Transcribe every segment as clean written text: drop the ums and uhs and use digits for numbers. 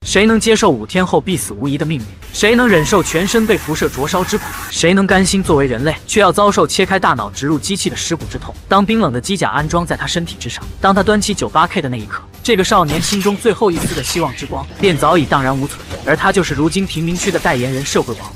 谁能接受5天后必死无疑的命运？谁能忍受全身被辐射灼烧之苦？谁能甘心作为人类，却要遭受切开大脑植入机器的尸骨之痛？当冰冷的机甲安装在他身体之上，当他端起 98K 的那一刻，这个少年心中最后一丝的希望之光便早已荡然无存。而他就是如今贫民区的代言人社会王。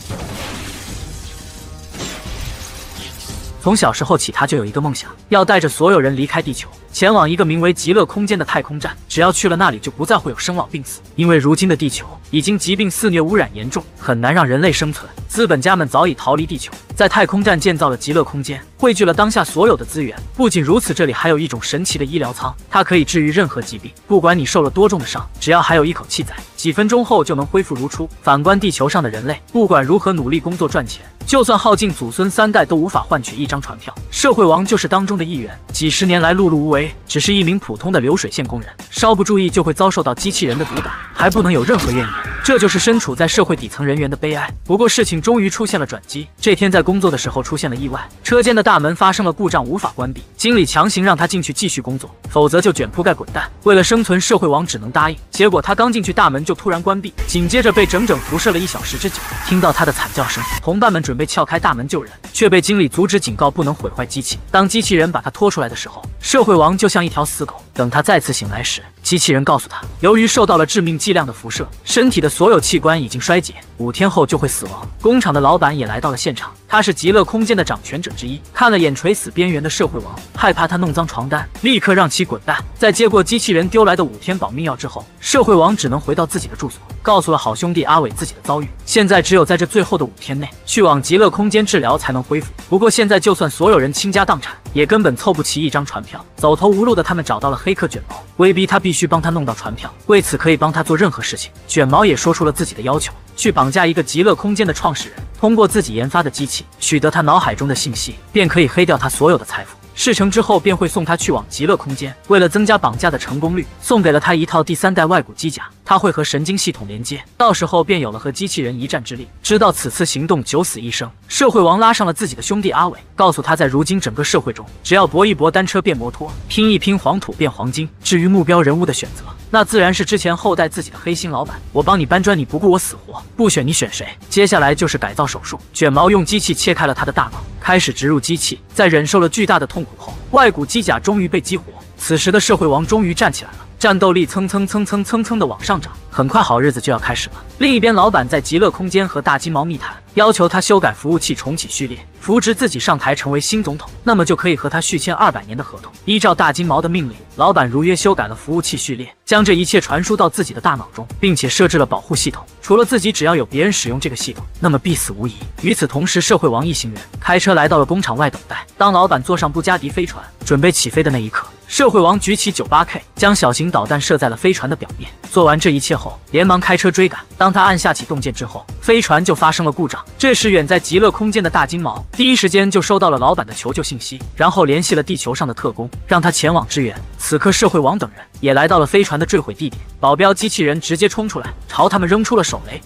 从小时候起，他就有一个梦想，要带着所有人离开地球，前往一个名为极乐空间的太空站。只要去了那里，就不再会有生老病死。因为如今的地球已经疾病肆虐，污染严重，很难让人类生存。资本家们早已逃离地球，在太空站建造了极乐空间，汇聚了当下所有的资源。不仅如此，这里还有一种神奇的医疗舱，它可以治愈任何疾病，不管你受了多重的伤，只要还有一口气在，几分钟后就能恢复如初。反观地球上的人类，不管如何努力工作赚钱，就算耗尽祖孙3代都无法换取一张船票。社会王就是当中的一员，几十年来碌碌无为，只是一名普通的流水线工人，稍不注意就会遭受到机器人的毒打，还不能有任何怨言。这就是身处在社会底层人员的悲哀。不过事情终于出现了转机。这天在工作的时候出现了意外，车间的大门发生了故障，无法关闭。经理强行让他进去继续工作，否则就卷铺盖滚蛋。为了生存，社会王只能答应。结果他刚进去，大门就突然关闭，紧接着被整整辐射了1小时之久。听到他的惨叫声，同伴们准备撬开大门救人，却被经理阻止，警告不能毁坏机器。当机器人把他拖出来的时候，社会王就像一条死狗。等他再次醒来时，机器人告诉他，由于受到了致命剂量的辐射，身体的所有器官已经衰竭，5天后就会死亡。工厂的老板也来到了现场，他是极乐空间的掌权者之一，看了眼垂死边缘的社会王，害怕他弄脏床单，立刻让其滚蛋。在接过机器人丢来的5天保命药之后，社会王只能回到自己的住所，告诉了好兄弟阿伟自己的遭遇。现在只有在这最后的5天内去往极乐空间治疗才能恢复。不过现在就算所有人倾家荡产，也根本凑不齐一张船票。走投无路的他们找到了黑客卷毛，威逼他必须帮他弄到船票，为此可以帮他做任何事情。卷毛也说出了自己的要求，去绑架一个极乐空间的创始人，通过自己研发的机器取得他脑海中的信息，便可以黑掉他所有的财富。事成之后便会送他去往极乐空间。为了增加绑架的成功率，送给了他一套第3代外骨机甲，他会和神经系统连接，到时候便有了和机器人一战之力。知道此次行动九死一生，社会王拉上了自己的兄弟阿伟，告诉他在如今整个社会中，只要搏一搏单车变摩托，拼一拼黄土变黄金。至于目标人物的选择，那自然是之前后代自己的黑心老板。我帮你搬砖，你不顾我死活，不选你选谁？接下来就是改造手术。卷毛用机器切开了他的大脑，开始植入机器。在忍受了巨大的痛苦后，外骨机甲终于被激活。此时的社会王终于站起来了，战斗力蹭的往上涨。很快好日子就要开始了。另一边，老板在极乐空间和大金毛密谈，要求他修改服务器重启序列，扶植自己上台成为新总统，那么就可以和他续签200年的合同。依照大金毛的命令，老板如约修改了服务器序列，将这一切传输到自己的大脑中，并且设置了保护系统，除了自己，只要有别人使用这个系统，那么必死无疑。与此同时，社会王一行人开车来到了工厂外等待。当老板坐上布加迪飞船准备起飞的那一刻，社会王举起 98K， 将小型导弹射在了飞船的表面。做完这一切后，连忙开车追赶。当他按下启动键之后，飞船就发生了故障。这时远在极乐空间的大金毛第一时间就收到了老板的求救信息，然后联系了地球上的特工，让他前往支援。此刻社会王等人也来到了飞船的坠毁地点，保镖机器人直接冲出来，朝他们扔出了手雷，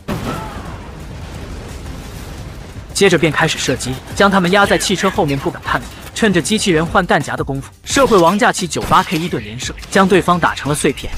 接着便开始射击，将他们压在汽车后面不敢探头。趁着机器人换弹夹的功夫，社会王架起 98K 一顿连射，将对方打成了碎片。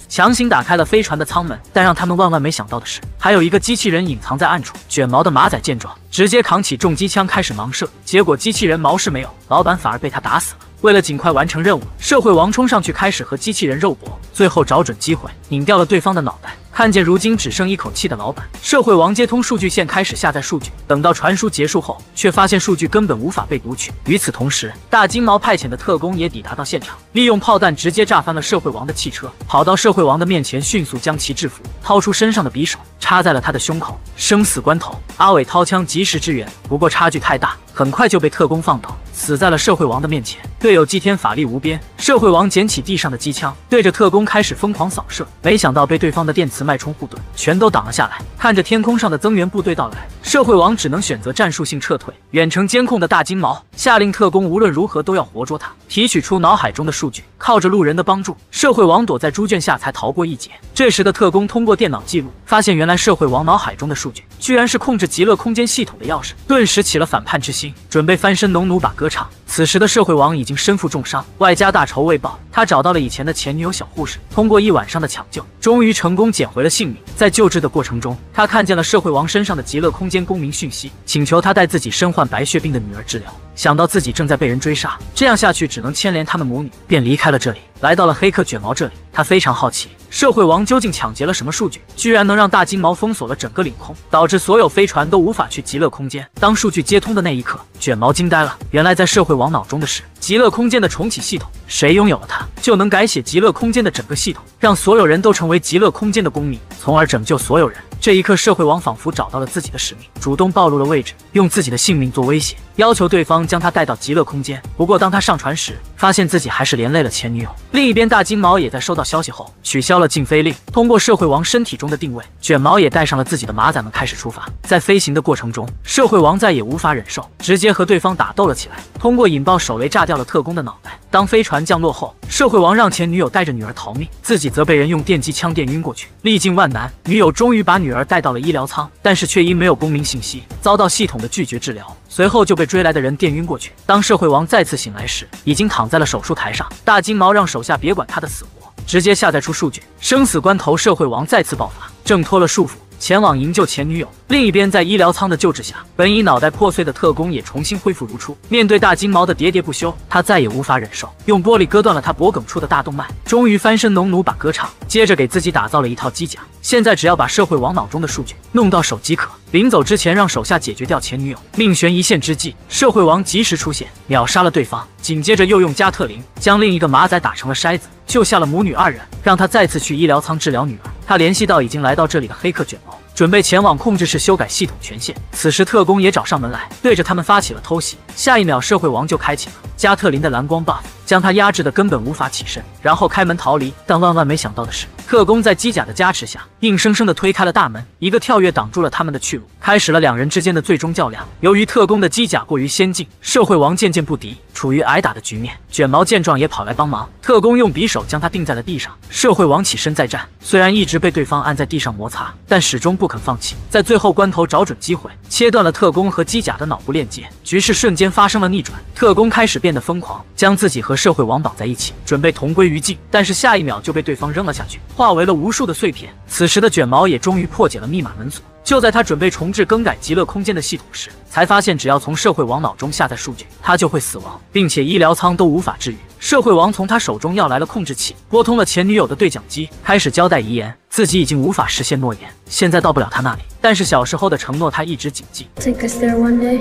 强行打开了飞船的舱门，但让他们万万没想到的是，还有一个机器人隐藏在暗处。卷毛的马仔见状，直接扛起重机枪开始盲射，结果机器人毛事没有，老板反而被他打死了。为了尽快完成任务，社会王冲上去开始和机器人肉搏，最后找准机会拧掉了对方的脑袋。看见如今只剩一口气的老板，社会王接通数据线开始下载数据。等到传输结束后，却发现数据根本无法被读取。与此同时，大金毛派遣的特工也抵达到现场，利用炮弹直接炸翻了社会王的汽车，跑到社会王的面前迅速将其制服，掏出身上的匕首插在了他的胸口。生死关头，阿伟掏枪及时支援，不过差距太大，很快就被特工放倒，死在了社会王的面前。队友祭天法力无边，社会王捡起地上的机枪，对着特工开始疯狂扫射，没想到被对方的电磁脉冲护盾全都挡了下来。看着天空上的增援部队到来，社会王只能选择战术性撤退。远程监控的大金毛下令特工无论如何都要活捉他，提取出脑海中的数据。靠着路人的帮助，社会王躲在猪圈下才逃过一劫。这时的特工通过电脑记录，发现原来社会王脑海中的数据居然是控制极乐空间系统的钥匙，顿时起了反叛之心，准备翻身农奴把歌唱。此时的社会王已经身负重伤，外加大仇未报，他找到了以前的前女友小护士，通过一晚上的抢救，终于成功捡回了性命。在救治的过程中，他看见了社会王身上的极乐空间公民讯息，请求他带自己身患白血病的女儿治疗。想到自己正在被人追杀，这样下去只能牵连他们母女，便离开了这里，来到了黑客卷毛这里。他非常好奇，社会王究竟抢劫了什么数据，居然能让大金毛封锁了整个领空，导致所有飞船都无法去极乐空间。当数据接通的那一刻，卷毛惊呆了，原来在社会王脑中的是极乐空间的重启系统，谁拥有了它，就能改写极乐空间的整个系统，让所有人都成为极乐空间的公民，从而拯救所有人。这一刻，社会王仿佛找到了自己的使命，主动暴露了位置，用自己的性命做威胁，要求对方将他带到极乐空间。不过当他上船时，发现自己还是连累了前女友。另一边，大金毛也在收到消息后取消了禁飞令，通过社会王身体中的定位，卷毛也带上了自己的马仔们开始出发。在飞行的过程中，社会王再也无法忍受，直接和对方打斗了起来，通过引爆手雷炸掉了特工的脑袋。当飞船降落后，社会王让前女友带着女儿逃命，自己则被人用电击枪电晕过去。历尽万难，女友终于把女儿带到了医疗舱，但是却因没有公民信息，遭到系统的拒绝治疗，随后就被追来的人电晕过去。当社会王再次醒来时，已经躺在了手术台上。大金毛让手下别管他的死活，直接下载出数据。生死关头，社会王再次爆发，挣脱了束缚，前往营救前女友。另一边，在医疗舱的救治下，本已脑袋破碎的特工也重新恢复如初。面对大金毛的喋喋不休，他再也无法忍受，用玻璃割断了他脖颈处的大动脉，终于翻身农奴把歌唱，接着给自己打造了一套机甲。现在只要把社会王脑中的数据弄到手即可。临走之前，让手下解决掉前女友。命悬一线之际，社会王及时出现，秒杀了对方，紧接着又用加特林将另一个马仔打成了筛子，救下了母女二人，让他再次去医疗舱治疗女儿。他联系到已经来到这里的黑客卷毛，准备前往控制室修改系统权限。此时特工也找上门来，对着他们发起了偷袭。下一秒，社会王就开启了加特林的蓝光 buff， 将他压制的根本无法起身，然后开门逃离。但万万没想到的是，特工在机甲的加持下，硬生生的推开了大门，一个跳跃挡住了他们的去路，开始了两人之间的最终较量。由于特工的机甲过于先进，社会王渐渐不敌，处于挨打的局面。卷毛见状也跑来帮忙，特工用匕首将他钉在了地上。社会王起身再战，虽然一直被对方按在地上摩擦，但始终不肯放弃，在最后关头找准机会，切断了特工和机甲的脑部链接，局势瞬间发生了逆转。特工开始变得疯狂，将自己和社会王绑在一起，准备同归于尽，但是下一秒就被对方扔了下去，化为了无数的碎片。此时的卷毛也终于破解了密码门锁。就在他准备重置更改极乐空间的系统时，才发现只要从社会王脑中下载数据，他就会死亡，并且医疗舱都无法治愈。社会王从他手中要来了控制器，拨通了前女友的对讲机，开始交代遗言，自己已经无法实现诺言，现在到不了他那里，但是小时候的承诺他一直谨记。Take us there one day.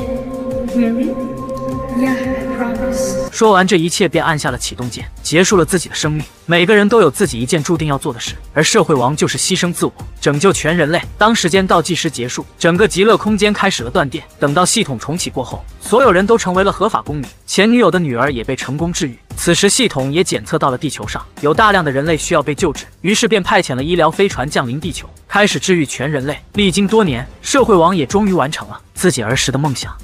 Really? Yeah, I promise. 说完这一切，便按下了启动键，结束了自己的生命。每个人都有自己一件注定要做的事，而社会王就是牺牲自我，拯救全人类。当时间倒计时结束，整个极乐空间开始了断电。等到系统重启过后，所有人都成为了合法公民，前女友的女儿也被成功治愈。此时系统也检测到了地球上有大量的人类需要被救治，于是便派遣了医疗飞船降临地球，开始治愈全人类。历经多年，社会王也终于完成了自己儿时的梦想。